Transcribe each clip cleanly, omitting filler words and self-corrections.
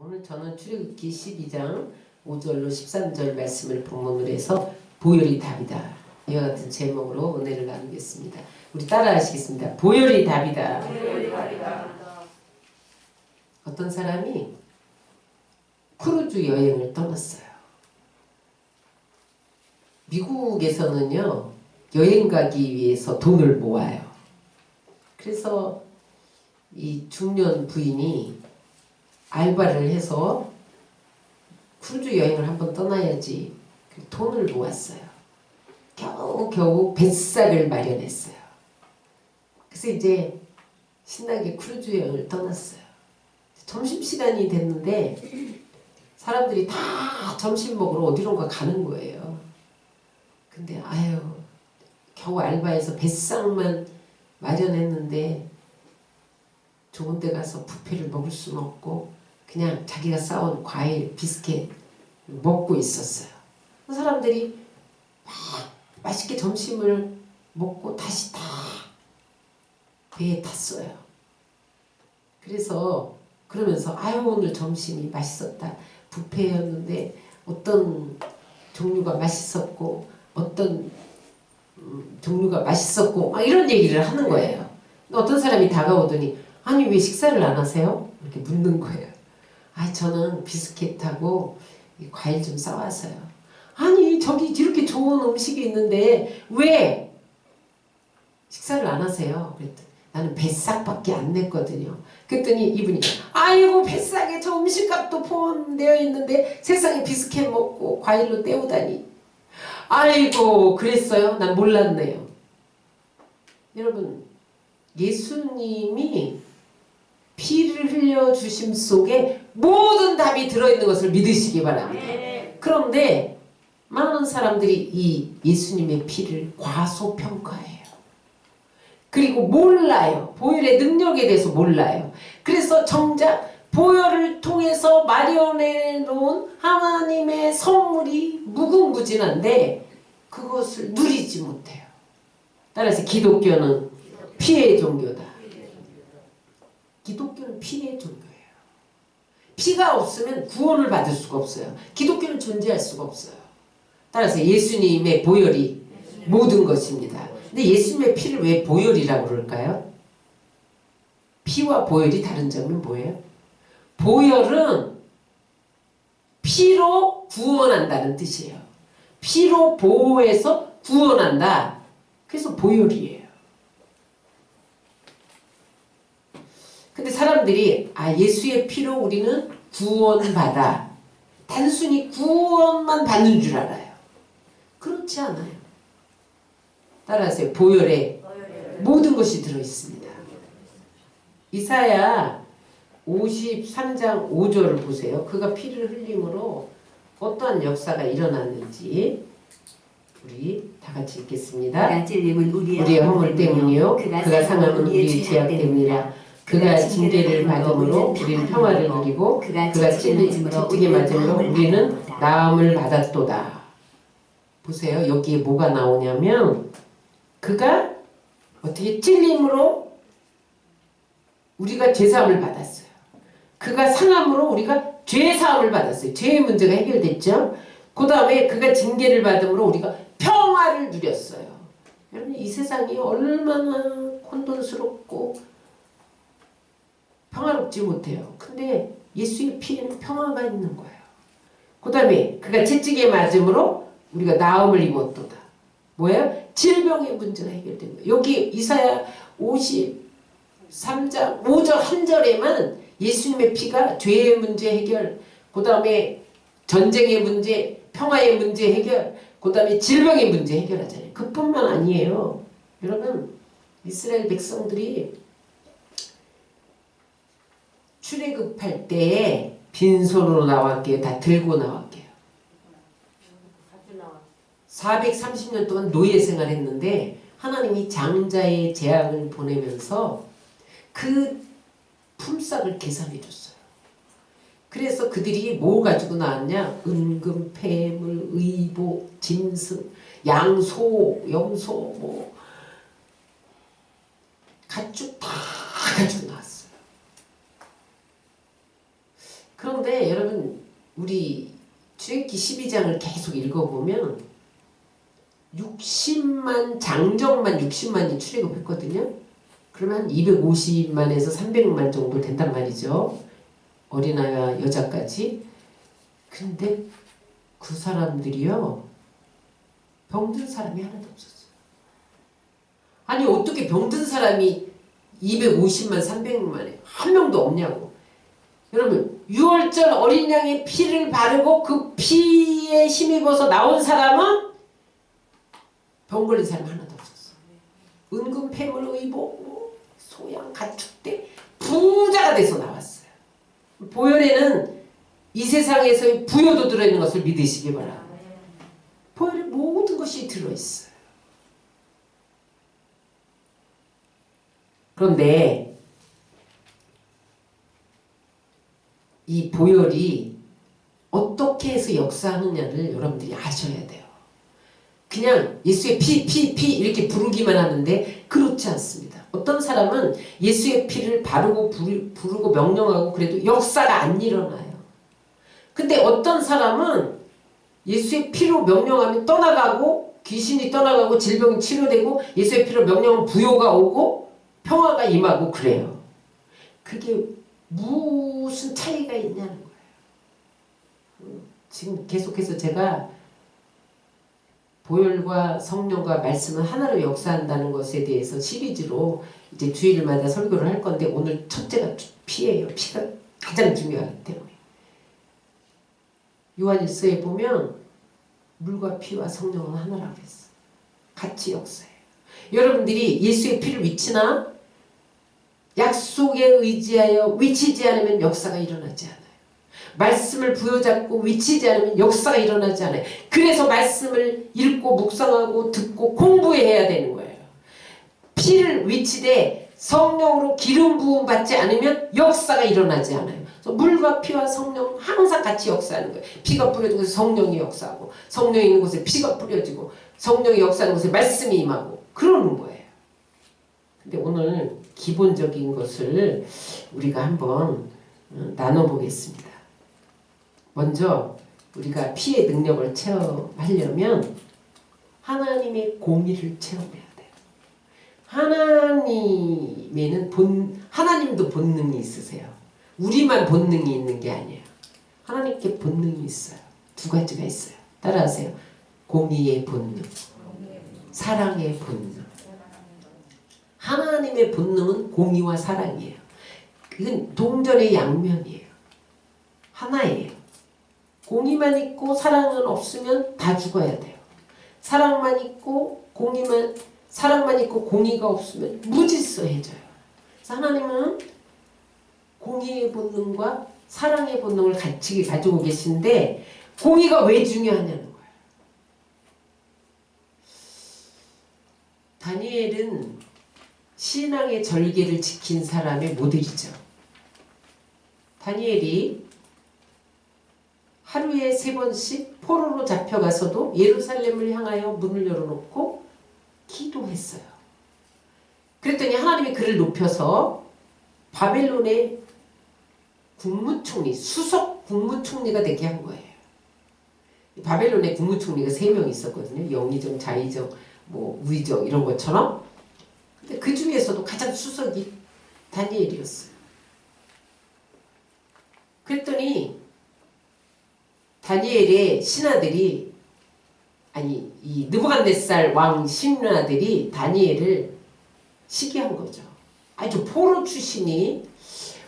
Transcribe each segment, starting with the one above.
오늘 저는 출애굽기 12장 5절로 13절 말씀을 본문으로 해서 보혈이 답이다. 이와 같은 제목으로 은혜를 나누겠습니다. 우리 따라 하시겠습니다. 보혈이 답이다. 보혈이 답이다. 어떤 사람이 크루즈 여행을 떠났어요. 미국에서는요, 여행 가기 위해서 돈을 모아요. 그래서 이 중년 부인이 알바를 해서 크루즈 여행을 한번 떠나야지 돈을 모았어요. 겨우 뱃삭을 마련했어요. 그래서 이제 신나게 크루즈 여행을 떠났어요. 점심시간이 됐는데 사람들이 다 점심 먹으러 어디론가 가는 거예요. 근데 아유, 겨우 알바해서 뱃삭만 마련했는데 좋은 데 가서 뷔페를 먹을 수는 없고 그냥 자기가 싸온 과일, 비스켓 먹고 있었어요. 사람들이 막 맛있게 점심을 먹고 다시 다 배에 탔어요. 그러면서 아유, 오늘 점심이 맛있었다. 뷔페였는데 어떤 종류가 맛있었고 어떤 종류가 맛있었고 막 이런 얘기를 하는 거예요. 어떤 사람이 다가오더니 아니 왜 식사를 안 하세요? 이렇게 묻는 거예요. 아, 저는 비스켓하고 과일 좀 싸왔어요. 아니 저기 이렇게 좋은 음식이 있는데 왜 식사를 안 하세요? 그랬더니 나는 뱃삭밖에 안 냈거든요. 그랬더니 이분이 아이고 뱃삭에 저 음식값도 포함되어 있는데 세상에 비스켓 먹고 과일로 때우다니. 아이고 그랬어요? 난 몰랐네요. 여러분, 예수님이 피를 흘려주심 속에 모든 답이 들어있는 것을 믿으시기 바랍니다. 그런데 많은 사람들이 이 예수님의 피를 과소평가해요. 그리고 몰라요. 보혈의 능력에 대해서 몰라요. 그래서 정작 보혈을 통해서 마련해 놓은 하나님의 선물이 무궁무진한데 그것을 누리지 못해요. 따라서 기독교는 피의 종교다. 기독교는 피의 종교예요. 피가 없으면 구원을 받을 수가 없어요. 기독교는 존재할 수가 없어요. 따라서 예수님의 보혈이 모든 것입니다. 근데 예수님의 피를 왜 보혈이라고 그럴까요? 피와 보혈이 다른 점은 뭐예요? 보혈은 피로 구원한다는 뜻이에요. 피로 보호해서 구원한다. 그래서 보혈이에요. 근데 사람들이 예수의 피로 우리는 구원받아. 단순히 구원만 받는 줄 알아요. 그렇지 않아요. 따라하세요. 보혈에 모든 것이 들어있습니다. 이사야 53장 5절을 보세요. 그가 피를 흘림으로 어떠한 역사가 일어났는지 우리 다 같이 읽겠습니다. 그가 찔림은 우리의 허물 때문이요 그가 상함은 우리의 죄악 때문이라. 그가 징계를 받음으로 우리는 평화를 누리고 그가 채찍에 맞음으로 우리는 나음을 받았도다. 보세요. 여기에 뭐가 나오냐면 그가 어떻게 찔림으로 우리가 죄사함을 받았어요. 그가 상함으로 우리가 죄사함을 받았어요. 죄의 문제가 해결됐죠. 그 다음에 그가 징계를 받음으로 우리가 평화를 누렸어요. 여러분, 이 세상이 얼마나 혼돈스럽고 평화롭지 못해요. 근데 예수의 피에는 평화가 있는 거예요. 그 다음에 그가 채찍에 맞음으로 우리가 나음을 입었도다. 뭐예요? 질병의 문제가 해결된 거예요. 여기 이사야 53장 5절 한 절에만 예수님의 피가 죄의 문제 해결, 그 다음에 전쟁의 문제, 평화의 문제 해결, 그 다음에 질병의 문제 해결하잖아요. 그뿐만 아니에요. 여러분, 이스라엘 백성들이 출애굽할 때 빈손으로 나왔게요. 다 들고 나왔게요. 430년 동안 노예 생활했는데 하나님이 장자의 재앙을 보내면서 그 품삯을 계산해 줬어요. 그래서 그들이 뭐 가지고 나왔냐? 은금, 폐물, 의복, 짐승, 양소, 염소, 가축 다 가지고 나왔어요. 그런데 여러분 우리 출애굽기 12장을 계속 읽어보면 60만 장정만 60만이 출애굽했거든요. 그러면 250만에서 300만 정도 된단 말이죠. 어린아이와 여자까지. 근데 그 사람들이요 병든 사람이 하나도 없었어요. 아니 어떻게 병든 사람이 250만 300만에 한 명도 없냐고. 여러분 6월절 어린 양의 피를 바르고 그 피에 힘입어서 나온 사람은 병 걸린 사람이 하나도 없었어. 은근 폐물 의복 소양 가축대 부자가 돼서 나왔어요. 보혈에는 이 세상에서의 부여도 들어있는 것을 믿으시기 바랍니다. 보혈에 모든 것이 들어있어요. 그런데 이 보혈이 어떻게 해서 역사하느냐를 여러분들이 아셔야 돼요. 그냥 예수의 피 이렇게 부르기만 하는데 그렇지 않습니다. 어떤 사람은 예수의 피를 바르고 부르고 명령하고 그래도 역사가 안 일어나요. 근데 어떤 사람은 예수의 피로 명령하면 떠나가고 귀신이 떠나가고 질병이 치료되고 예수의 피로 명령하면 부요가 오고 평화가 임하고 그래요. 그게 무슨 차이가 있냐는 거예요. 지금 계속해서 제가 보혈과 성령과 말씀은 하나로 역사한다는 것에 대해서 시리즈로 이제 주일마다 설교를 할 건데 오늘 첫째가 피예요. 피가 가장 중요하기 때문에. 요한일서에 보면 물과 피와 성령은 하나라고 했어. 같이 역사해요. 여러분들이 예수의 피를 위치나 약속에 의지하여 위치지 않으면 역사가 일어나지 않아요. 말씀을 부여잡고 위치지 않으면 역사가 일어나지 않아요. 그래서 말씀을 읽고 묵상하고 듣고 공부해야 되는 거예요. 피를 위치되 성령으로 기름 부음 받지 않으면 역사가 일어나지 않아요. 그래서 물과 피와 성령 항상 같이 역사하는 거예요. 피가 뿌려진 곳에 성령이 역사하고 성령이 있는 곳에 피가 뿌려지고 성령이 역사하는 곳에 말씀이 임하고 그러는 거예요. 근데 오늘 기본적인 것을 우리가 한번 나눠보겠습니다. 먼저 우리가 피의 능력을 체험하려면 하나님의 공의를 체험해야 돼요. 하나님도 본능이 있으세요. 우리만 본능이 있는 게 아니에요. 하나님께 본능이 있어요. 두 가지가 있어요. 따라하세요. 공의의 본능, 사랑의 본능. 하나님의 본능은 공의와 사랑이에요. 이건 동전의 양면이에요. 하나예요. 공의만 있고 사랑은 없으면 다 죽어야 돼요. 사랑만 있고 공의가 없으면 무질서해져요. 그래서 하나님은 공의의 본능과 사랑의 본능을 같이 가지고 계신데 공의가 왜 중요하냐는 거예요. 다니엘은 신앙의 절개를 지킨 사람의 모델이죠. 다니엘이 하루에 3번씩 포로로 잡혀가서도 예루살렘을 향하여 문을 열어놓고 기도했어요. 그랬더니 하나님이 그를 높여서 바벨론의 국무총리, 수석 국무총리가 되게 한 거예요. 바벨론의 국무총리가 3명 있었거든요. 영의정, 자의정, 우의정 이런 것처럼. 근데 그 중에서도 가장 수석이 다니엘이었어요. 그랬더니 다니엘의 신하들이 이 느부갓네살 왕 신하들이 다니엘을 시기한 거죠. 아주 포로 출신이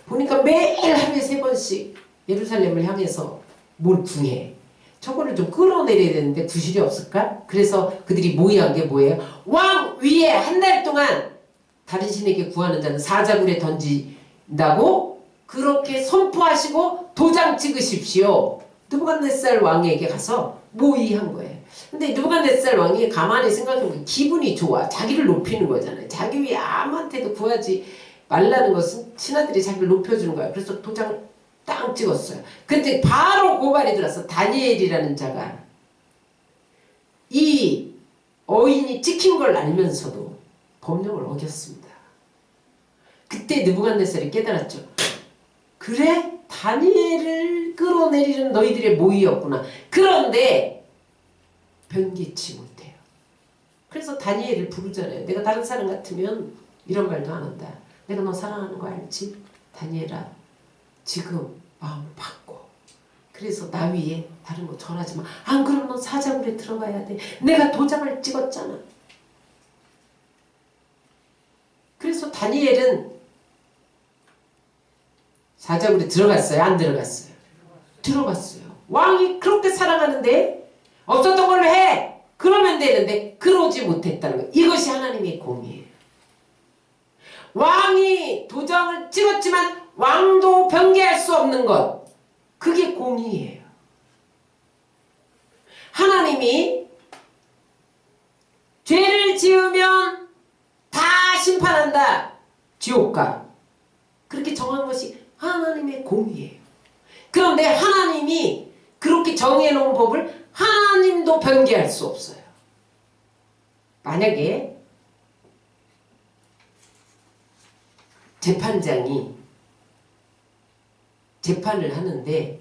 보니까 매일 하루에 3번씩 예루살렘을 향해서 뭘 구해. 저거를 좀 끌어내려야 되는데 구실이 없을까? 그래서 그들이 모의한 게 뭐예요? 왕 위에 한 달 동안 다른 신에게 구하는 자는 사자굴에 던진다고 그렇게 선포하시고 도장 찍으십시오. 느부갓네살 왕에게 가서 모의한 거예요. 근데 느부갓네살 왕이 가만히 생각해보면 기분이 좋아. 자기를 높이는 거잖아요. 자기 위에 아무한테도 구하지 말라는 것은 신하들이 자기를 높여주는 거예요. 그래서 도장을 딱 찍었어요. 근데 바로 고발이 들어서 다니엘이라는 자가 이 어인이 찍힌 걸 알면서도 법령을 어겼습니다. 그때 느부갓네살이 깨달았죠. 그래? 다니엘을 끌어내리는 너희들의 모의였구나. 그런데 변개치 못해요. 그래서 다니엘을 부르잖아요. 내가 다른 사람 같으면 이런 말도 안 한다. 내가 너 사랑하는 거 알지? 다니엘아, 지금 마음을 바꿔. 그래서 나 위에 다른 거 전하지 마. 안 그러면 너 사자굴에 들어가야 돼. 내가 도장을 찍었잖아. 그래서 다니엘은 사자굴에 들어갔어요? 안 들어갔어요? 들어갔어요. 왕이 그렇게 사랑하는데 없었던 걸로 해! 그러면 되는데 그러지 못했다는 거예요. 이것이 하나님의 공이에요. 왕이 도장을 찍었지만 왕도 변개할 수 없는 것, 그게 공의예요. 하나님이 죄를 지으면 다 심판한다. 지옥가. 그렇게 정한 것이 하나님의 공의예요. 그런데 하나님이 그렇게 정해놓은 법을 하나님도 변개할 수 없어요. 만약에 재판장이 재판을 하는데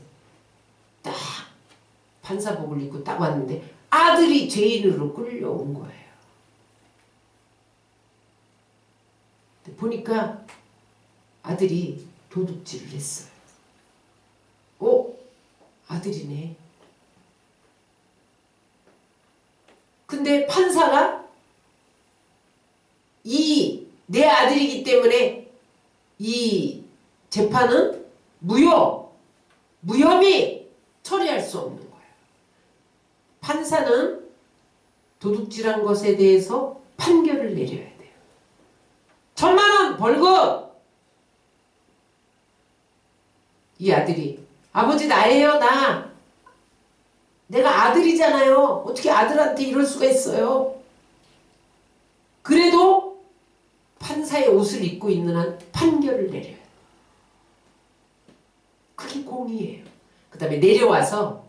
딱 판사복을 입고 딱 왔는데 아들이 죄인으로 끌려온 거예요. 보니까 아들이 도둑질을 했어요. 아들이네. 근데 판사가 내 아들이기 때문에 이 재판은 무혐의 처리할 수 없는 거예요. 판사는 도둑질한 것에 대해서 판결을 내려야 돼요. 1,000,000원 벌금! 이 아들이 아버지 나예요. 내가 아들이잖아요. 어떻게 아들한테 이럴 수가 있어요. 그래도 판사의 옷을 입고 있는 한 판결을 내려요. 그게 공의예요. 그 다음에 내려와서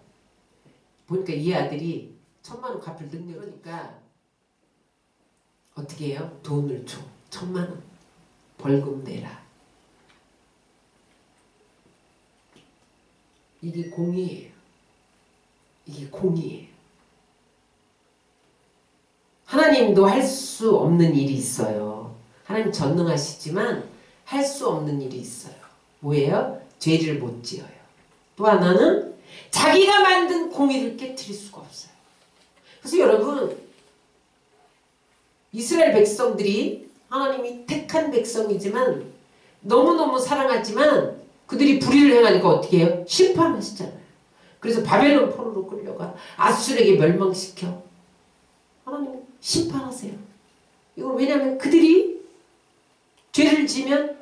보니까 이 아들이 1,000,000원 갚을 능력이 그러니까 어떻게 해요? 돈을 줘. 1,000,000원 벌금 내라. 이게 공의예요. 이게 공의예요. 하나님도 할 수 없는 일이 있어요. 하나님 전능하시지만 할 수 없는 일이 있어요. 뭐예요? 죄를 못 지어요. 또 하나는 자기가 만든 공의를 깨트릴 수가 없어요. 그래서 여러분, 이스라엘 백성들이 하나님이 택한 백성이지만 너무너무 사랑하지만 그들이 불의를 행하니까 어떻게 해요? 심판하시잖아요. 그래서 바벨론 포로로 끌려가 아수르에게 멸망시켜. 하나님 심판하세요. 이건 왜냐하면 그들이 죄를 지면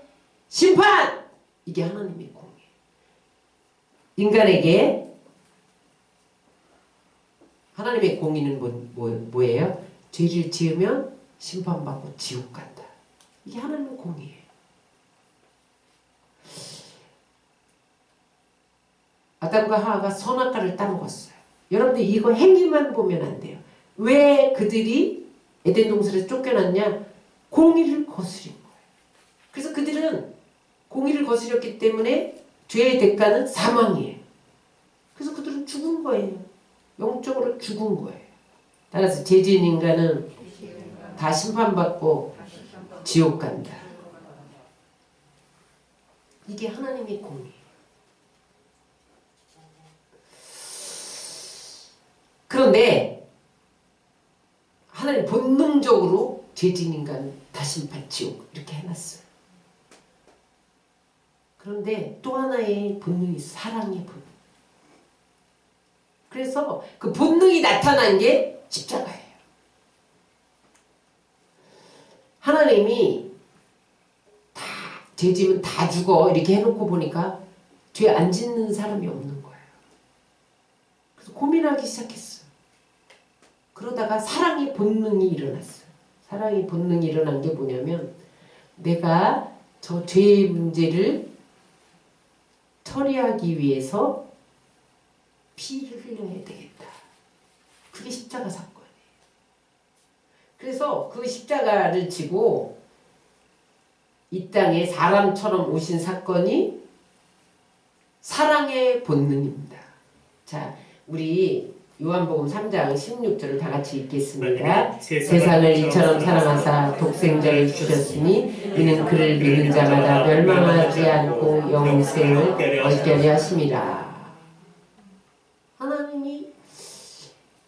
심판! 이게 하나님의 공이에요. 인간에게 하나님의 공의는 뭐예요? 죄를 지으면 심판받고 지옥 간다. 이게 하나님의 공의예요. 아담과 하와가 선악과를 따먹었어요. 여러분들 이거 행위만 보면 안 돼요. 왜 그들이 에덴 동산에서 쫓겨났냐? 공의를 거스린 거예요. 그래서 그들은 공의를 거스렸기 때문에 죄의 대가는 사망이에요. 그래서 그들은 죽은 거예요. 영적으로 죽은 거예요. 따라서 죄지은 인간은 다 심판받고 지옥 간다. 이게 하나님의 공의예요. 그런데 하나님 본능적으로 죄진 인간은 다 심판 지옥 이렇게 해놨어요. 그런데 또 하나의 본능이 사랑의 본능. 그래서 그 본능이 나타난 게 십자가예요. 하나님이 다 죄지면 다 죽어 이렇게 해놓고 보니까 죄 안 짓는 사람이 없는 거예요. 그래서 고민하기 시작했어요. 그러다가 사랑의 본능이 일어났어요. 사랑의 본능이 일어난 게 뭐냐면 내가 저 죄의 문제를 처리하기 위해서 피를 흘려야 되겠다. 그게 십자가 사건이에요. 그래서 그 십자가를 지고 이 땅에 사람처럼 오신 사건이 사랑의 본능입니다. 자, 우리 요한복음 3장 16절을 다 같이 읽겠습니다. 세상을 이처럼 사랑하사 독생자를 주셨으니 이는 그를 믿는 자마다 멸망하지 않고 영생을 얻게 하심이라. 하나님이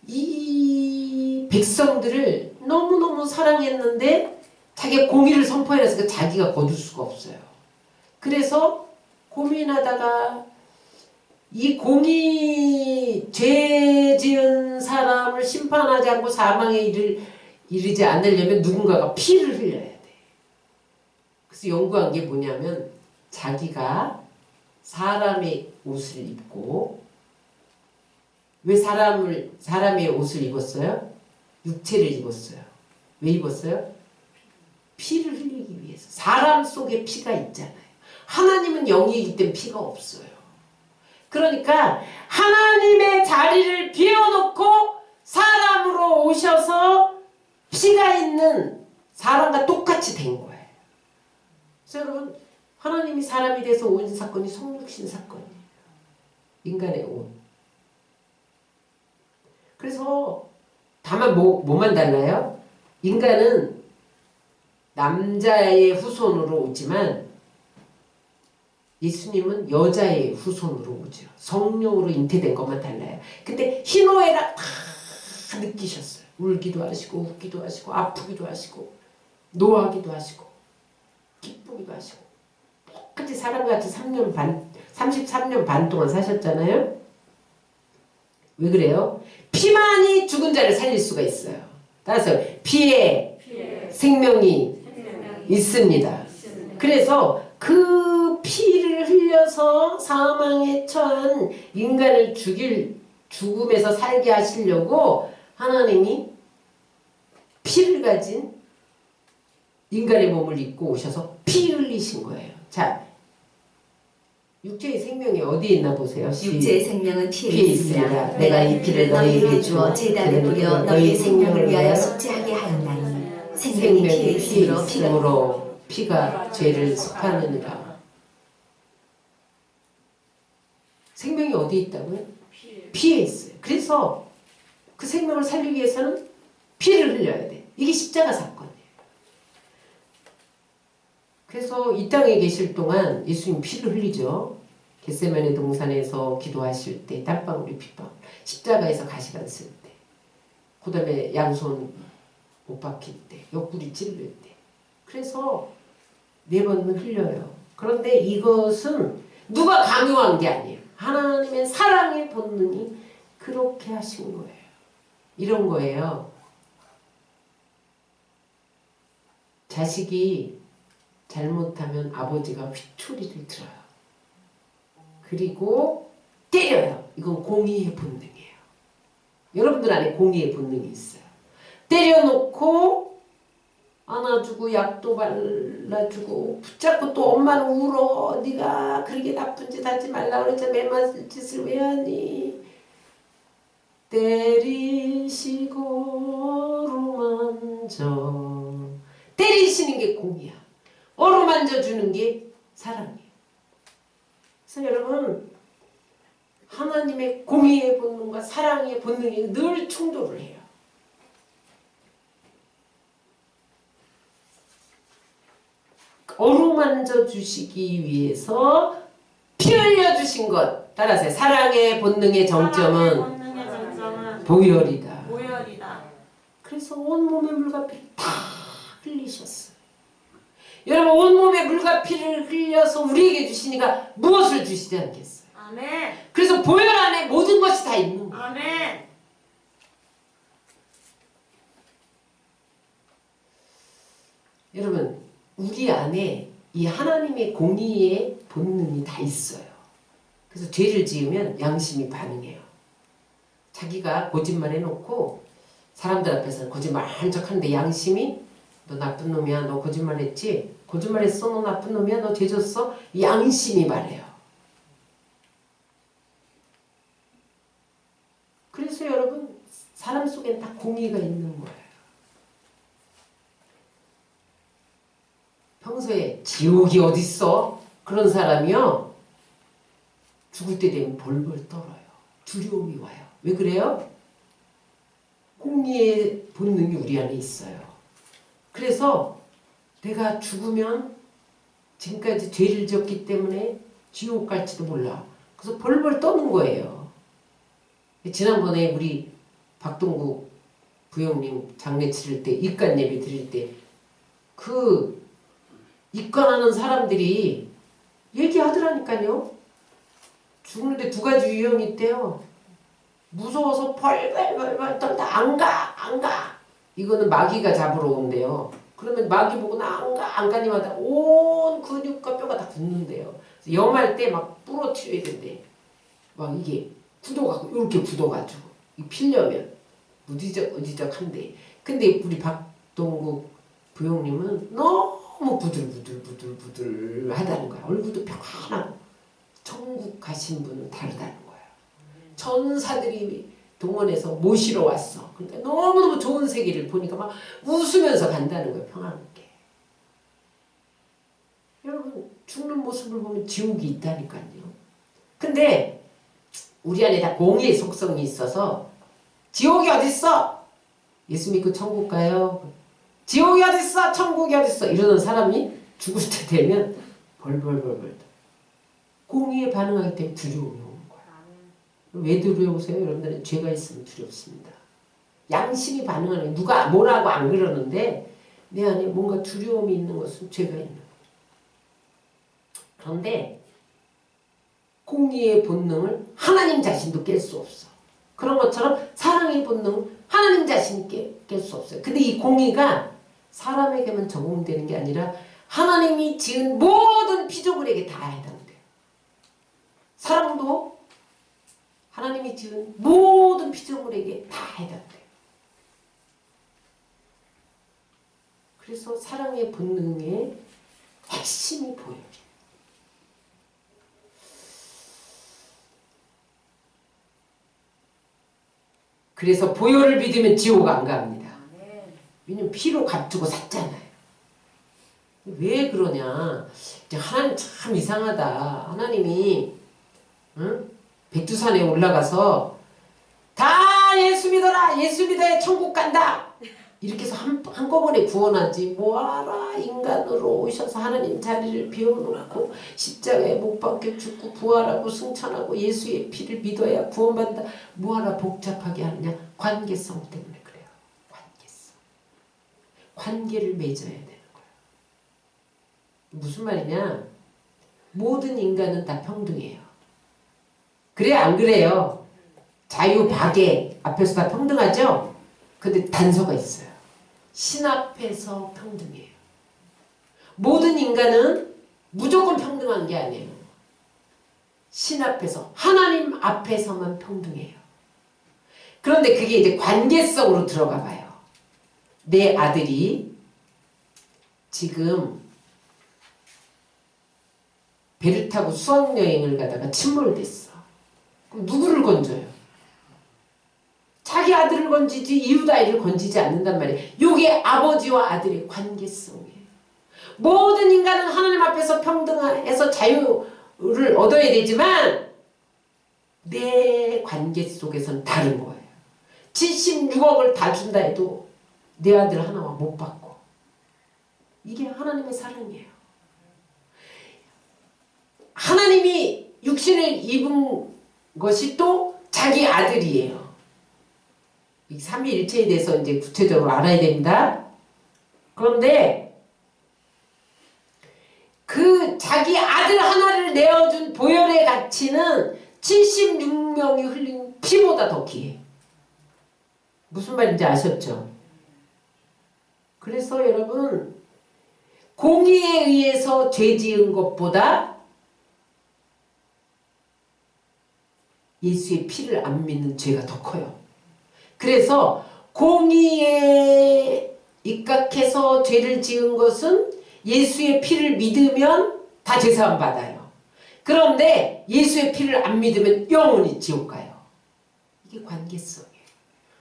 이 백성들을 너무너무 사랑했는데 자기가 공의를 선포해서 자기가 거둘 수가 없어요. 그래서 고민하다가 이 공의 죄 지은 사람을 심판하지 않고 사망에 이르지 않으려면 누군가가 피를 흘려야 돼. 그래서 연구한 게 뭐냐면 자기가 사람의 옷을 입고 왜 사람의 옷을 입었어요? 육체를 입었어요. 왜 입었어요? 피를 흘리기 위해서. 사람 속에 피가 있잖아요. 하나님은 영이기 때문에 피가 없어요. 그러니까 하나님의 자리를 비워놓고 사람으로 오셔서 피가 있는 사람과 똑같이 된 거예요. 그래서 여러분 하나님이 사람이 돼서 온 사건이 성육신 사건이에요. 인간의 옷. 그래서 다만 뭐만 달라요? 인간은 남자의 후손으로 오지만 예수님은 여자의 후손으로 오죠. 성령으로 잉태된 것만 달라요. 근데 희노애락 다 느끼셨어요. 울기도 하시고 웃기도 하시고 아프기도 하시고 노하기도 하시고 기쁘기도 하시고 똑같이 사람같이 33년 반 동안 사셨잖아요. 왜 그래요? 피만이 죽은 자를 살릴 수가 있어요. 따라서 피에 생명이 있습니다. 그래서 그 피를 흘려서 사망에 처한 인간을 죽음에서 살게 하시려고 하나님이 피를 가진 인간의 몸을 입고 오셔서 피 흘리신 거예요. 자, 육체의 생명이 어디에 있나 보세요. 육체의 생명은 피에 있습니다. 내가 이 피를 너희에게 주어 제단에 뿌려 너희의 생명을 위하여 속죄하게 하였나니 생명이 피에 있으므로 피가 죄를 속하느니라. 생명이 어디에 있다고요? 피에 있어요. 그래서 그 생명을 살리기 위해서는 피를 흘려야 돼. 이게 십자가 사건이에요. 그래서 이 땅에 계실 동안 예수님 피를 흘리죠. 겟세마네 동산에서 기도하실 때 땀방울이 핏방울, 십자가에서 가시관 쓸 때, 그 다음에 양손 못 박힐 때, 옆구리 찔릴 때. 그래서 4번 흘려요. 그런데 이것은 누가 강요한 게 아니에요. 하나님의 사랑의 본능이 그렇게 하신 거예요. 이런 거예요. 자식이 잘못하면 아버지가 휘초리를 들어요. 그리고 때려요. 이건 공의의 본능이에요. 여러분들 안에 공의의 본능이 있어요. 때려놓고 안아주고 약도 발라주고 붙잡고 또 엄마는 울어. 네가 그렇게 나쁜 짓 하지 말라 그랬잖아. 맨만 짓을 왜 하니. 때리시고 어루만져. 때리시는 게 공이야. 어루만져 주는 게 사랑이에요. 그래서 여러분 하나님의 공의의 본능과 사랑의 본능이 늘 충돌을 해요. 어루만져 주시기 위해서 피 흘려 주신 것. 따라서 사랑의 본능의 정점은 보혈이다. 그래서 온몸의 물과 피를 다 흘리셨어요. 여러분 온몸의 물과 피를 흘려서 우리에게 주시니까 무엇을 주시지 않겠어요? 아멘. 그래서 보혈 안에 모든 것이 다 있는 거예요. 아멘. 여러분 우리 안에 이 하나님의 공의의 본능이 다 있어요. 그래서 죄를 지으면 양심이 반응해요. 자기가 거짓말 해놓고 사람들 앞에서는 거짓말 한 척 하는데 양심이 너 나쁜 놈이야. 너 거짓말했지? 거짓말했어? 너 나쁜 놈이야? 너 죄 졌어? 양심이 말해요. 그래서 여러분 사람 속엔 다 공의가 있는 거예요. 평소에 지옥이 어딨어? 그런 사람이요. 죽을 때 되면 벌벌 떨어요. 두려움이 와요. 왜 그래요? 공의의 본능이 우리 안에 있어요. 그래서 내가 죽으면 지금까지 죄를 지었기 때문에 지옥 갈지도 몰라. 그래서 벌벌 떠는 거예요. 지난번에 우리 박동국 부형님 장례 치를 때, 입관 예배 드릴 때 그 입관하는 사람들이 얘기하더라니까요. 죽는데 두 가지 유형이 있대요. 무서워서 벌벌벌벌 떨다 안 가. 이거는 마귀가 잡으러 온대요. 그러면 마귀 보고 나 안 가니마다 온 근육과 뼈가 다 굳는데요. 영할 때 막 부러뜨려야 된대. 막 이게 굳어가고 이렇게 굳어가지고 피려면 무지적한데. 근데 우리 박동국 부형님은 너무 부들부들 하다는 거야. 얼굴도 평안하고. 천국 가신 분은 다르다는 거야. 천사들이 동원해서 모시러 왔어. 그러니까 너무너무 좋은 세계를 보니까 막 웃으면서 간다는 거예요. 평안하게. 여러분 죽는 모습을 보면 지옥이 있다니까요. 근데 우리 안에 다 공의의 속성이 있어서 지옥이 어딨어? 예수 믿고 천국 가요. 지옥이 어딨어? 천국이 어딨어? 이러는 사람이 죽을 때 되면 벌벌벌벌 공의에 반응하기 때문에 두려움이 오는 거야. 왜 두려우세요? 여러분들은 죄가 있으면 두렵습니다. 양심이 반응하는 거예요. 누가 뭐라고 안 그러는데 내 안에 뭔가 두려움이 있는 것은 죄가 있는 거예요. 그런데 공의의 본능을 하나님 자신도 깰 수 없어. 그런 것처럼 사랑의 본능을 하나님 자신이 깰 수 없어요. 근데 이 공의가 사람에게만 적용되는 게 아니라 하나님이 지은 모든 피조물에게 다 해당돼요. 사랑도 하나님이 지은 모든 피조물에게 다 해당돼요. 그래서 사랑의 본능의 핵심이 보여요. 그래서 보혈을 믿으면 지옥 안 갑니다. 왜냐면 피로 값주고 샀잖아요. 왜 그러냐? 하나님 참 이상하다. 하나님이 백두산에 올라가서 다 예수 믿어라. 예수 믿어야 천국 간다. 이렇게 해서 한꺼번에 구원하지. 뭐하라 인간으로 오셔서 하나님 자리를 비워놓고 십자가에 못 박혀 죽고 부활하고 승천하고 예수의 피를 믿어야 구원받는다. 뭐하라 복잡하게 하느냐. 관계성 때문에 그래요. 관계성. 관계를 맺어야 되는 거예요. 무슨 말이냐. 모든 인간은 다 평등해요. 그래 안 그래요? 자유 박애 앞에서 다 평등하죠? 근데 단서가 있어요. 신 앞에서 평등해요. 모든 인간은 무조건 평등한 게 아니에요. 신 앞에서 하나님 앞에서만 평등해요. 그런데 그게 이제 관계성으로 들어가 봐요. 내 아들이 지금 배를 타고 수학여행을 가다가 침몰됐어. 그럼 누구를 건져요? 자기 아들을 건지지 이웃 아이를 건지지 않는단 말이에요. 이게 아버지와 아들의 관계성이에요. 모든 인간은 하나님 앞에서 평등해서 자유를 얻어야 되지만 내 관계 속에서는 다른 거예요. 76억을 다 준다 해도 내 아들 하나만 못 받고. 이게 하나님의 사랑이에요. 하나님이 육신을 입은 것이 또 자기 아들이에요. 이 삼위일체에 대해서 이제 구체적으로 알아야 됩니다. 그런데 그 자기 아들 하나를 내어준 보혈의 가치는 76명이 흘린 피보다 더 귀해. 무슨 말인지 아셨죠? 그래서 여러분 공의에 의해서 죄 지은 것보다 예수의 피를 안 믿는 죄가 더 커요. 그래서 공의에 입각해서 죄를 지은 것은 예수의 피를 믿으면 다 죄사함 받아요. 그런데 예수의 피를 안 믿으면 영원히 지옥 가요. 이게 관계성이에요.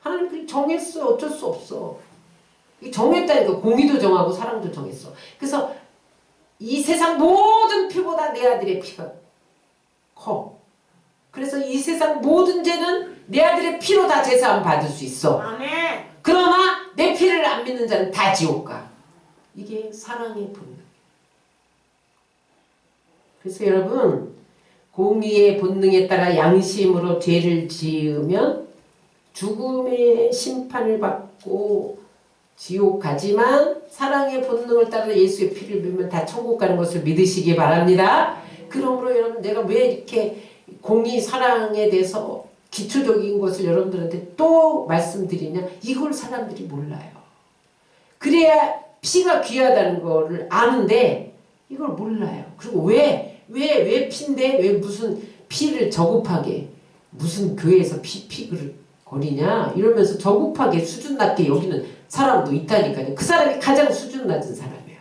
하나님 그렇게 정했어요. 어쩔 수 없어. 정했다니까. 공의도 정하고 사랑도 정했어. 그래서 이 세상 모든 피보다 내 아들의 피가 커. 그래서 이 세상 모든 죄는 내 아들의 피로 다 제사함 받을 수 있어. 아멘. 그러나 내 피를 안 믿는 자는 다 지옥 가. 이게 사랑의 본능. 그래서 여러분, 공의의 본능에 따라 양심으로 죄를 지으면 죽음의 심판을 받고 지옥 가지만 사랑의 본능을 따라 예수의 피를 믿으면 다 천국 가는 것을 믿으시기 바랍니다. 그러므로 여러분, 내가 왜 이렇게 공의 사랑에 대해서 기초적인 것을 여러분들한테 또 말씀드리냐? 이걸 사람들이 몰라요. 그래야 피가 귀하다는 거를 아는데 이걸 몰라요. 그리고 왜 피인데 왜 무슨 피를 저급하게 무슨 교회에서 피 거리냐 이러면서 저급하게 수준 낮게 여기는 사람도 있다니까요. 그 사람이 가장 수준 낮은 사람이에요.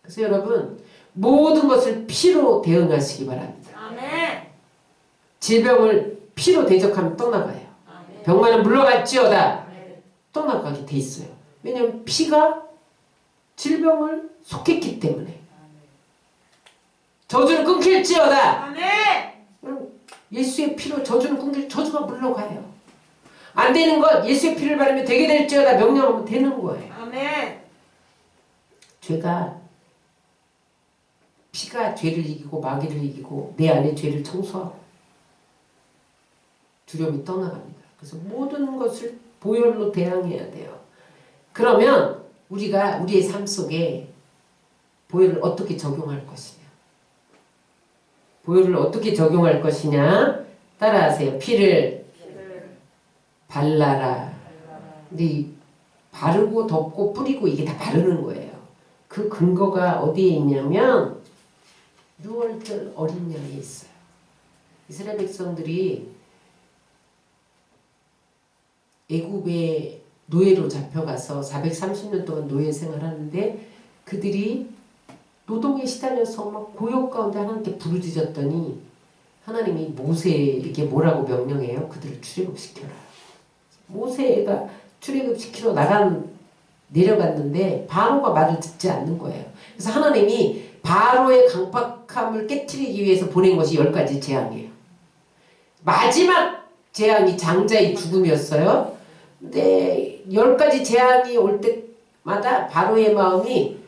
그래서 여러분, 모든 것을 피로 대응하시기 바랍니다. 아멘. 질병을 피로 대적하면 떠나가요. 아멘. 병만은 물러갈지어다. 아멘. 떠나가게 돼 있어요. 왜냐하면 피가 질병을 속했기 때문에. 저주는 끊길지어다. 아멘. 예수의 피로 저주가 물러가요. 안 되는 것 예수의 피를 바르면 되게 될지어다 명령하면 되는 거예요. 아멘. 피가 죄를 이기고 마귀를 이기고 내 안에 죄를 청소하고 두려움이 떠나갑니다. 그래서 모든 것을 보혈로 대항해야 돼요. 그러면 우리가 우리의 삶 속에 보혈을 어떻게 적용할 것이냐? 보혈을 어떻게 적용할 것이냐? 따라하세요. 피를 발라라. 근데 이 바르고 덮고 뿌리고 이게 다 바르는 거예요. 그 근거가 어디에 있냐면 6월절 어린 양에 있어요. 이스라엘 백성들이 애굽의 노예로 잡혀가서 430년 동안 노예 생활하는데 그들이 노동에 시달려서 막 고역 가운데 하나님께 부르짖었더니 하나님이 모세에게 뭐라고 명령해요? 그들을 출애굽시켜라. 모세가 출애굽시키러 내려갔는데 바로가 말을 듣지 않는 거예요. 그래서 하나님이 바로의 강팍함을 깨트리기 위해서 보낸 것이 10가지 재앙이에요. 마지막 재앙이 장자의 죽음이었어요. 근데 10가지 재앙이 올 때마다 바로의 마음이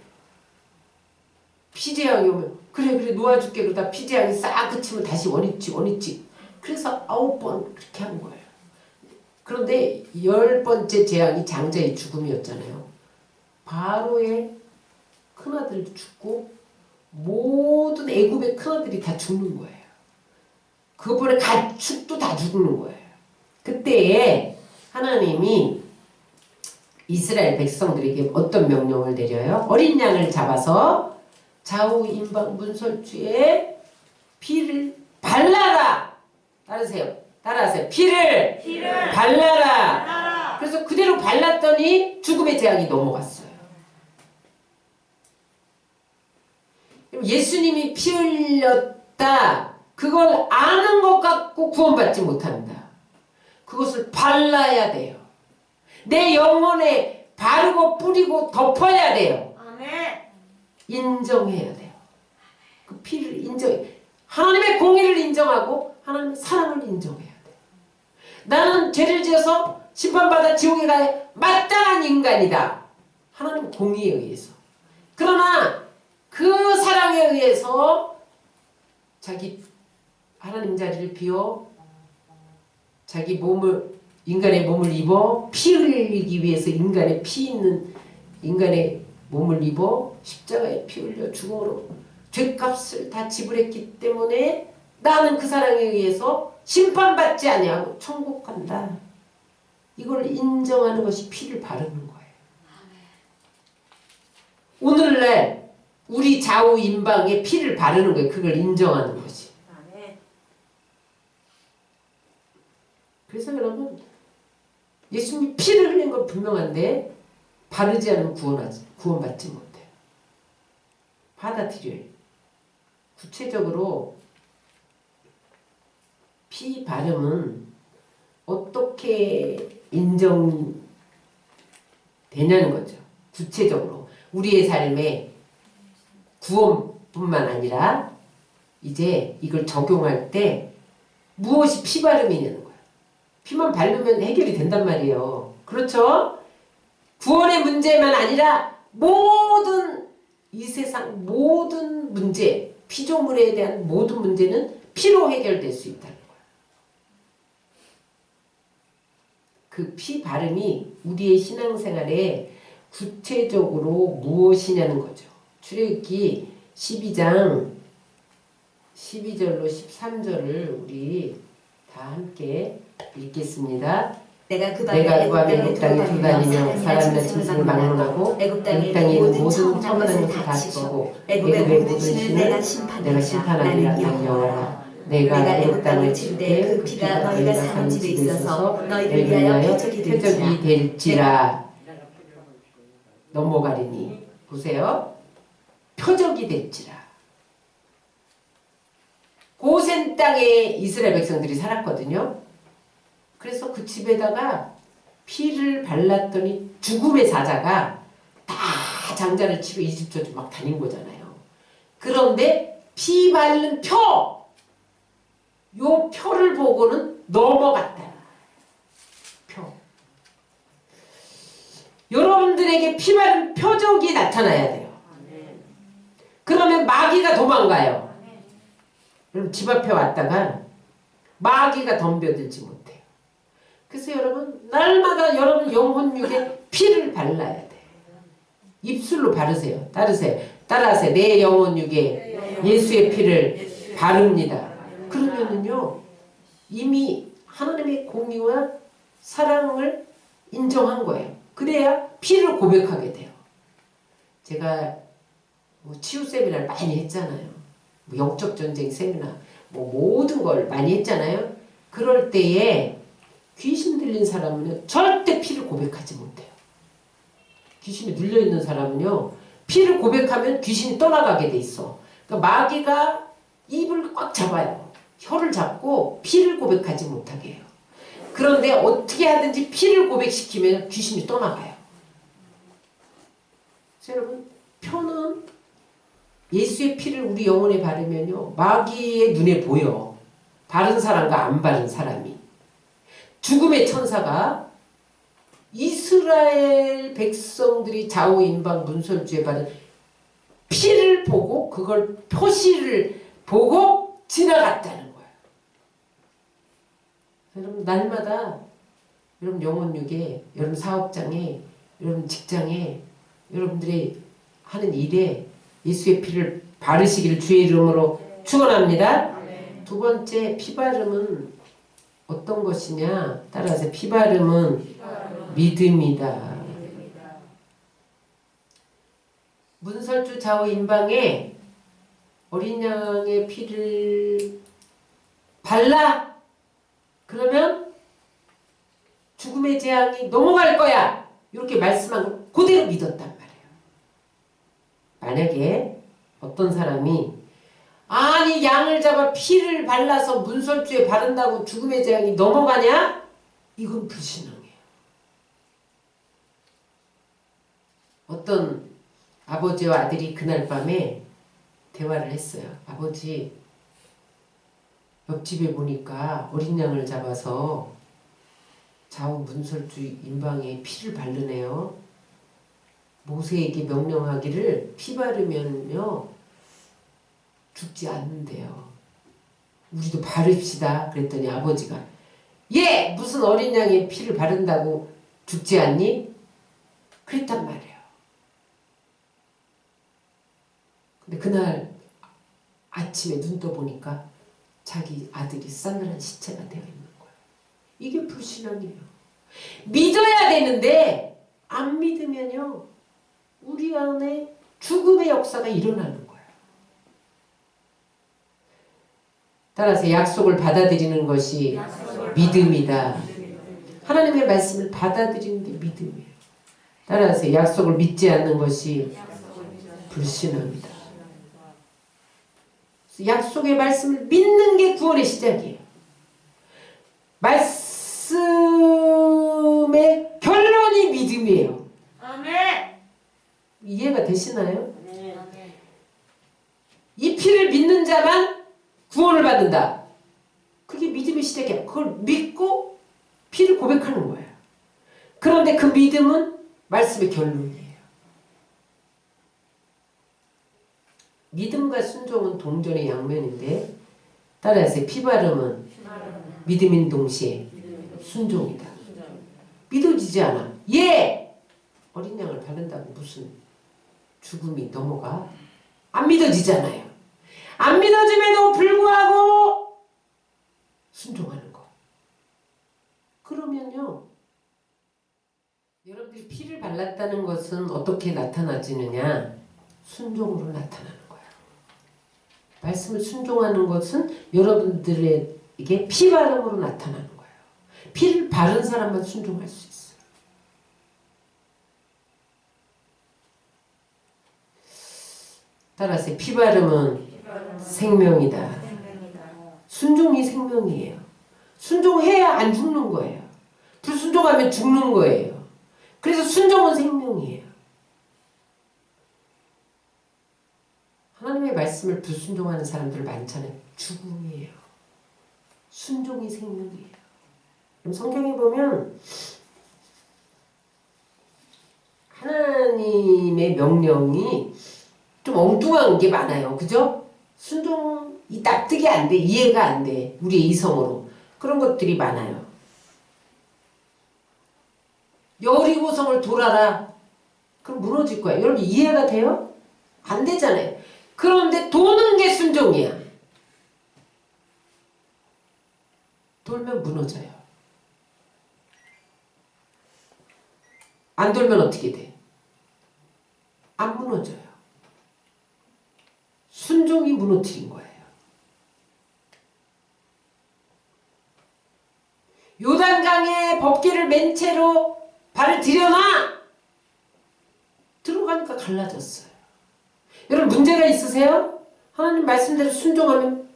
피재앙이 오면 그래 놓아줄게 그러다 피재앙이 싹 그치면 다시 원위치 그래서 9번 그렇게 한 거예요. 그런데 10번째 재앙이 장자의 죽음이었잖아요. 바로의 큰아들도 죽고 모든 애굽의 큰아들이 다 죽는 거예요. 그번에 가축도 다 죽는 거예요. 그때에 하나님이 이스라엘 백성들에게 어떤 명령을 내려요? 어린 양을 잡아서 좌우 임방 문설주에 피를 발라라. 따라하세요. 피를 발라라. 그래서 그대로 발랐더니 죽음의 재앙이 넘어갔어요. 예수님이 피 흘렸다. 그걸 아는 것 같고 구원받지 못합니다. 그것을 발라야 돼요. 내 영혼에 바르고 뿌리고 덮어야 돼요. 아멘. 인정해야 돼요. 그 피를 인정해. 하나님의 공의를 인정하고 하나님의 사랑을 인정해야 돼요. 나는 죄를 지어서 심판받아 지옥에 가야 마땅한 인간이다. 하나님 공의에 의해서. 그러나 그 사랑에 의해서 자기 하나님 자리를 비워 자기 인간의 몸을 입어 피 흘리기 위해서 인간의 피 있는 인간의 몸을 입어 십자가에 피 흘려 죽음으로 죄값을 다 지불했기 때문에 나는 그 사랑에 의해서 심판받지 아니하고 천국 간다. 이걸 인정하는 것이 피를 바르는 거예요. 오늘날 우리 좌우 임방에 피를 바르는 거예요. 그걸 인정하는 것이. 그래서 여러분 예수님이 피를 흘린 건 분명한데 바르지 않으면 구원받지 못해요. 받아들여요. 구체적으로 피 바름은 어떻게 인정되냐는 거죠. 구체적으로 우리의 삶에 구원뿐만 아니라 이제 이걸 적용할 때 무엇이 피바름이냐는 거야. 피만 바르면 해결이 된단 말이에요. 그렇죠? 구원의 문제만 아니라 모든 이 세상 모든 문제, 피조물에 대한 모든 문제는 피로 해결될 수 있다는 거야. 그 피 바름이 우리의 신앙생활에 구체적으로 무엇이냐는 거죠. 출애굽기 12장 12절로 13절을 우리 다 함께 읽겠습니다. 내가 그 밤에 밤에 애굽 땅에 돌아다니며 사람이나 짐승을 막론하고 애굽 땅에 있는 모든 첨단한 것을 다 치고 애굽의 모든 신을 내가 심판하리라. 나 여호와라. 내가 애굽 땅을 칠 때 그 피가 너희가 사는 집에 있어서 너희를 위하여 표적이 될지라. 넘어가리니 보세요. 표적이 될지라. 고센 땅에 이스라엘 백성들이 살았거든요. 그래서 그 집에다가 피를 발랐더니 죽음의 사자가 다 장자를 치고 이집 저집 막 다닌 거잖아요. 그런데 피 바른 표! 요 표를 보고는 넘어갔다. 표. 여러분들에게 피 바른 표적이 나타나야 돼요. 그러면 마귀가 도망가요. 여러분 집 앞에 왔다가 마귀가 덤벼들지 못해요. 그래서 여러분 날마다 여러분 영혼육에 피를 발라야 돼요. 입술로 바르세요. 따라하세요. 내 영혼육에 예수의 피를 바릅니다. 그러면은요 이미 하나님의 공의와 사랑을 인정한 거예요. 그래야 피를 고백하게 돼요. 제가 뭐 치유 세미나를 많이 했잖아요. 뭐 영적 전쟁 세미나 뭐 모든 걸 많이 했잖아요. 그럴 때에 귀신 들린 사람은요 절대 피를 고백하지 못해요. 귀신이 눌려있는 사람은요 피를 고백하면 귀신이 떠나가게 돼 있어. 그러니까 마귀가 입을 꽉 잡아요. 혀를 잡고 피를 고백하지 못하게 해요. 그런데 어떻게 하든지 피를 고백시키면 귀신이 떠나가요. 그래서 여러분 표는 예수의 피를 우리 영혼에 바르면요 마귀의 눈에 보여. 바른 사람과 안 바른 사람이. 죽음의 천사가 이스라엘 백성들이 좌우임방 문설주에 바른 피를 보고 그걸 표시를 보고 지나갔다는 거예요. 여러분 날마다 여러분 영혼육에 여러분 사업장에 여러분 직장에 여러분들이 하는 일에 예수의 피를 바르시기를 주의 이름으로 축원합니다. 두 번째 피바름은 어떤 것이냐? 따라서 피바름은 믿음이다. 문설주 좌우 임방에 어린 양의 피를 발라? 그러면 죽음의 재앙이 넘어갈 거야. 이렇게 말씀한 걸 그대로 믿었단 말이에요. 만약에 어떤 사람이 아니 양을 잡아 피를 발라서 문설주에 바른다고 죽음의 재앙이 넘어가냐? 이건 불신앙이에요. 어떤 아버지와 아들이 그날 밤에 대화를 했어요. 아버지 옆집에 보니까 어린 양을 잡아서 좌우 문설주 임방에 피를 바르네요. 모세에게 명령하기를 피 바르면요 죽지 않는데요. 우리도 바릅시다. 그랬더니 아버지가 예! 무슨 어린 양의 피를 바른다고 죽지 않니? 그랬단 말이에요. 근데 그날 아침에 눈 떠보니까 자기 아들이 싸늘한 시체가 되어 있는 거예요. 이게 불신앙이에요. 믿어야 되는데 안 믿으면요 우리 안에 죽음의 역사가 일어나는 거예요. 따라서 약속을 받아들이는 것이 믿음이다. 하나님의 말씀을 받아들이는 게 믿음이에요. 따라서 약속을 믿지 않는 것이 불신앙이다. 약속의 말씀을 믿는 게 구원의 시작이에요. 말씀의 결론이 믿음이에요. 아멘. 이해가 되시나요? 네. 이 피를 믿는 자만 구원을 받는다. 그게 믿음의 시작이야. 그걸 믿고 피를 고백하는 거야. 그런데 그 믿음은 말씀의 결론이에요. 믿음과 순종은 동전의 양면인데 따라서 피 바름은 믿음인 동시에 순종이다. 믿어지지 않아. 예! 어린 양을 바른다고 무슨 죽음이 넘어가? 안 믿어지잖아요. 안 믿어짐에도 불구하고 순종하는 거. 그러면요. 여러분들이 피를 발랐다는 것은 어떻게 나타나지느냐? 순종으로 나타나는 거예요. 말씀을 순종하는 것은 여러분들에게 피 바름으로 나타나는 거예요. 피를 바른 사람만 순종할 수 있어요. 따라서 피 바름은 생명이다. 순종이 생명이에요. 순종해야 안 죽는 거예요. 불순종하면 죽는 거예요. 그래서 순종은 생명이에요. 하나님의 말씀을 불순종하는 사람들 많잖아요. 죽음이에요. 순종이 생명이에요. 그럼 성경에 보면 하나님의 명령이 좀 엉뚱한 게 많아요. 그죠? 순종이 납득이 안 돼. 이해가 안 돼. 우리의 이성으로. 그런 것들이 많아요. 여리고성을 돌아라. 그럼 무너질 거야. 여러분 이해가 돼요? 안 되잖아요. 그런데 도는 게 순종이야. 돌면 무너져요. 안 돌면 어떻게 돼? 안 무너져요. 순종이 무너뜨린 거예요. 요단강에 법궤를 맨 채로 발을 들여놔! 들어가니까 갈라졌어요. 여러분 문제가 있으세요? 하나님 말씀대로 순종하면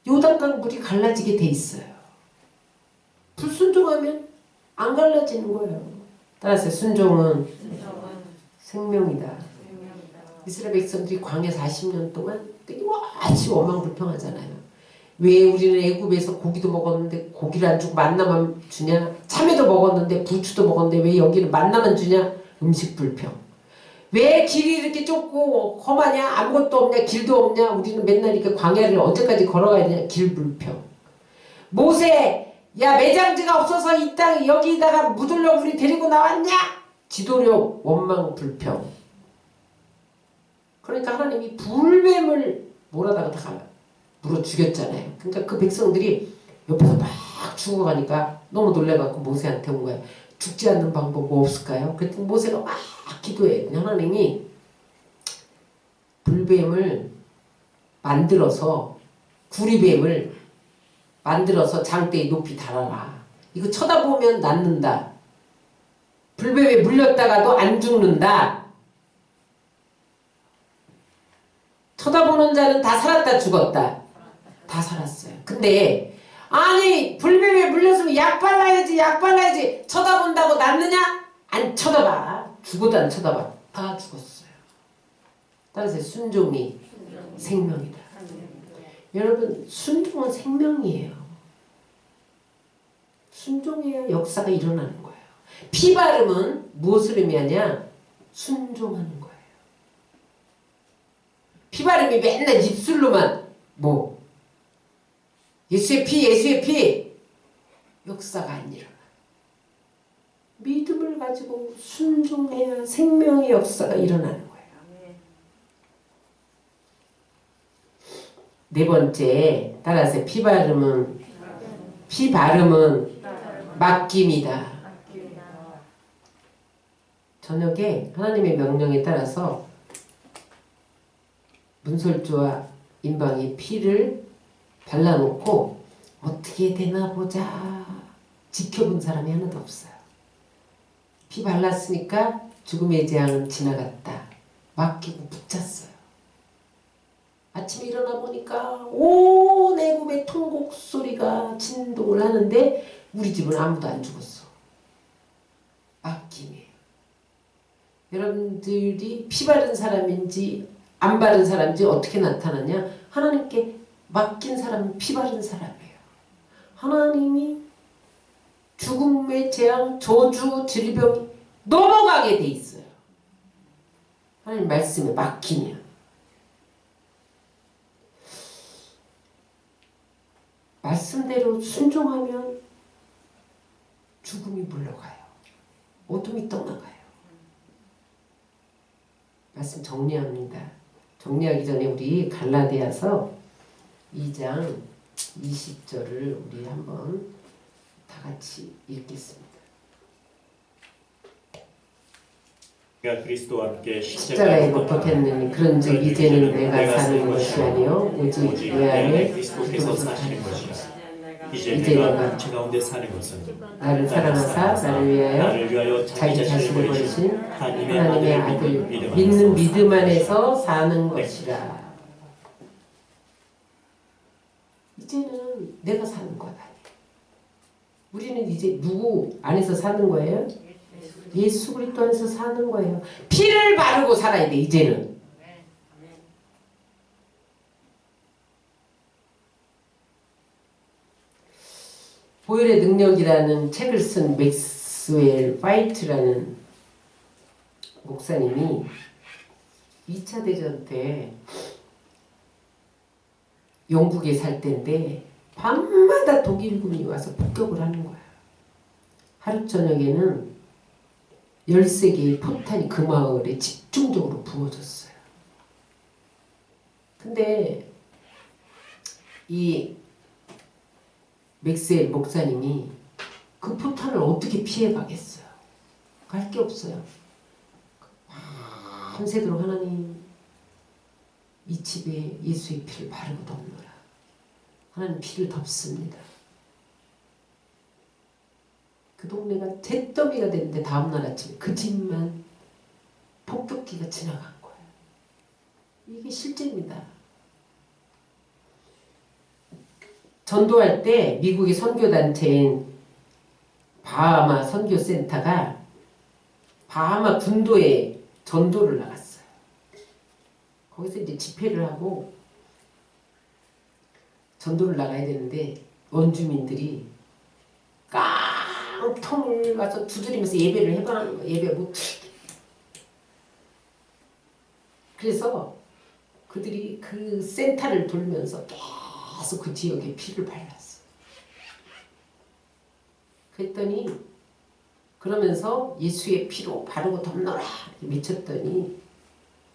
요단강 물이 갈라지게 돼 있어요. 불순종하면 안 갈라지는 거예요. 따라서 순종은 생명이다. 이스라엘 백성들이 광야 40년 동안 끊임없이 원망불평하잖아요. 왜 우리는 애굽에서 고기도 먹었는데 고기를 안 주고 만나만 주냐? 참외도 먹었는데 부추도 먹었는데 왜 여기는 만나만 주냐? 음식 불평. 왜 길이 이렇게 좁고 험하냐? 아무것도 없냐? 길도 없냐? 우리는 맨날 이렇게 광야를 언제까지 걸어가야 되냐? 길 불평. 모세, 야 매장지가 없어서 이 땅 여기다가 묻으려고 우리 데리고 나왔냐? 지도력 원망 불평. 그러니까 하나님이 불뱀을 몰아다가 물어 죽였잖아요. 그러니까 그 백성들이 옆에서 막 죽어가니까 너무 놀래갖고 모세한테 온 거야. 죽지 않는 방법 뭐 없을까요? 그랬더니 모세가 막 기도해. 하나님이 불뱀을 만들어서 구리뱀을 만들어서 장대에 높이 달아라. 이거 쳐다보면 낫는다. 불뱀에 물렸다가도 안 죽는다. 쳐다보는 자는 다 살았다 죽었다. 다 살았어요. 근데 아니 불뱀에 물렸으면 약 발라야지 쳐다본다고 낫느냐? 안 쳐다봐. 죽어도 안 쳐다봐. 다 죽었어요. 따라서 순종이 생명이다. 여러분 순종은 생명이에요. 순종해야 역사가 일어나는 거예요. 피 바름은 무엇을 의미하냐? 순종하는 거예요. 피 바름이 맨날 입술로만 뭐 예수의 피 역사가 안 일어나. 믿음을 가지고 순종해야 생명의 역사가 일어나는 거예요. 네 번째 따라서 피 바름은 맡김이다. 저녁에 하나님의 명령에 따라서 문설주와 임방이 피를 발라놓고 어떻게 되나 보자 지켜본 사람이 하나도 없어요. 피 발랐으니까 죽음의 재앙은 지나갔다. 맡기고 붙였어요. 아침에 일어나 보니까 온 애굽의 통곡 소리가 진동을 하는데 우리 집은 아무도 안 죽었어. 맡김이에요. 여러분들이 피 바른 사람인지 안 바른 사람인지 어떻게 나타나냐? 하나님께 맡긴 사람은 피 바른 사람이에요. 하나님이 죽음의 재앙, 저주, 질병이 넘어가게 돼 있어요. 하나님 말씀에 맡기면. 말씀대로 순종하면 죽음이 물러가요. 어둠이 떠나가요. 말씀 정리합니다. 정리하기 전에 우리 갈라디아서 2장 20절을 우리 한번 다 같이 읽겠습니다. 내가 그리스도와 함께 십자가에 못 박혔느니 그런즉 이제는 내가 사는 것이 아니요 오직 내 안에 그리스도께서 사시는 것이라. 이제 이제 내가 내가 육체 가운데 사는 것은 나를 사랑하사 나를 위하여 자기 자신을 버리신 하나님의 아들 믿는 믿음 안에서 사는 것이라. 이제는 내가 사는 것 아니에요. 우리는 이제 누구 안에서 사는 거예요? 예수 그리스도 안에서 사는 거예요. 피를 바르고 살아야 돼 이제는. 보혈의 능력이라는 책을 쓴 맥스웰 파이트라는 목사님이 2차 대전 때 영국에 살 때인데 밤마다 독일군이 와서 폭격을 하는 거야. 하루 저녁에는 13개의 포탄이 그 마을에 집중적으로 부어졌어요. 근데 이 맥스웰 목사님이 그 포탄을 어떻게 피해가겠어요? 갈 게 없어요. 밤새도록 하나님 이 집에 예수의 피를 바르고 덮노라. 하나님 피를 덮습니다. 그 동네가 잿더미가 됐는데 다음날 아침에 그 집만 폭격기가 지나간 거예요. 이게 실제입니다. 전도할 때 미국의 선교단체인 바하마 선교센터가 바하마 군도에 전도를 나갔어요. 거기서 이제 집회를 하고 전도를 나가야 되는데 원주민들이 깡통을 가서 두드리면서 예배를 해보라는 거예요. 예배 못 드리게. 그래서 그들이 그 센터를 돌면서 계속 그 지역에 피를 발랐어. 그랬더니 그러면서 예수의 피로 바르고 덮노라 미쳤더니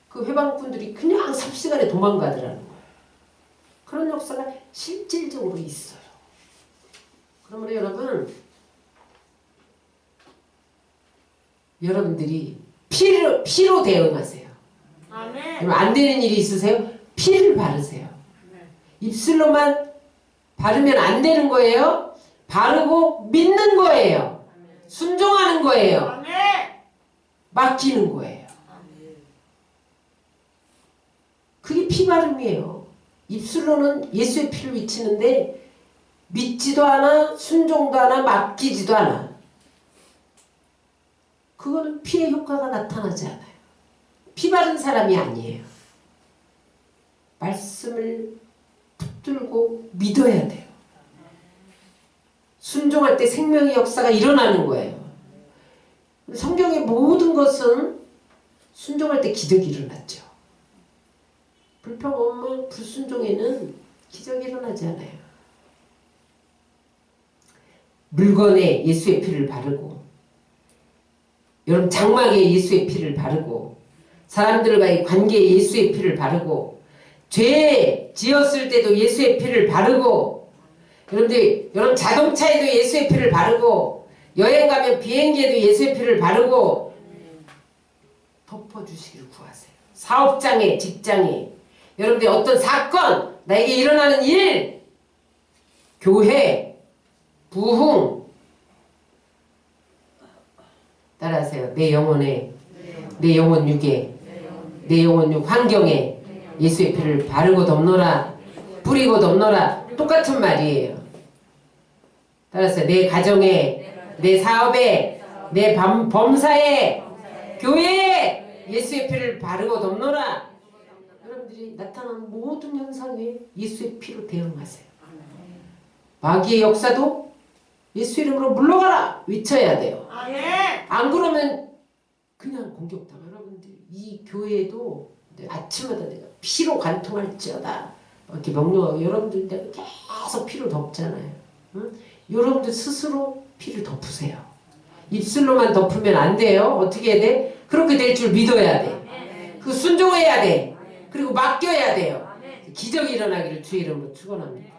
그 회방꾼들이 그냥 삽시간에 도망가더라는 거예요. 그런 역사가 실질적으로 있어요. 그러므로 여러분들이 피로 대응하세요. 아멘. 안 되는 일이 있으세요? 피를 바르세요. 입술로만 바르면 안 되는 거예요. 바르고 믿는 거예요. 순종하는 거예요. 맡기는 거예요. 그게 피 바름이에요. 입술로는 예수의 피를 비치는데 믿지도 않아, 순종도 않아, 맡기지도 않아. 그거는 피의 효과가 나타나지 않아요. 피 바른 사람이 아니에요. 말씀을 붙들고 믿어야 돼요. 순종할 때 생명의 역사가 일어나는 거예요. 성경의 모든 것은 순종할 때 기적이 일어났죠. 불평, 불순종에는 기적이 일어나지 않아요. 물건에 예수의 피를 바르고 여러분 장막에 예수의 피를 바르고 사람들과의 관계에 예수의 피를 바르고 죄 지었을 때도 예수의 피를 바르고 여러분 자동차에도 예수의 피를 바르고 여행 가면 비행기에도 예수의 피를 바르고 덮어주시기를 구하세요. 사업장에 직장에 여러분들 어떤 사건 나에게 일어나는 일 교회 부흥 따라하세요. 내 영혼에 내 영혼 육에 내 영혼 육 환경에 예수의 피를 바르고 덮노라 뿌리고 덮노라 똑같은 말이에요. 따라서 내 가정에 내 사업에 내 범사에 교회에 예수의 피를 바르고 덮노라. 여러분 여러분들이 나타나는 모든 현상에 예수의 피로 대응하세요. 마귀의 역사도 예수 이름으로 물러가라 외쳐야 돼요. 안 그러면 그냥 공격당해. 여러분들 이 교회도 아침마다 내가 피로 관통할지어다 이렇게 명령하고 여러분들 내가 계속 피로 덮잖아요. 응? 여러분들 스스로 피를 덮으세요. 입술로만 덮으면 안 돼요. 어떻게 해야 돼? 그렇게 될 줄 믿어야 돼. 그 순종해야 돼. 그리고 맡겨야 돼요. 기적이 일어나기를 주의 이름으로 축원합니다.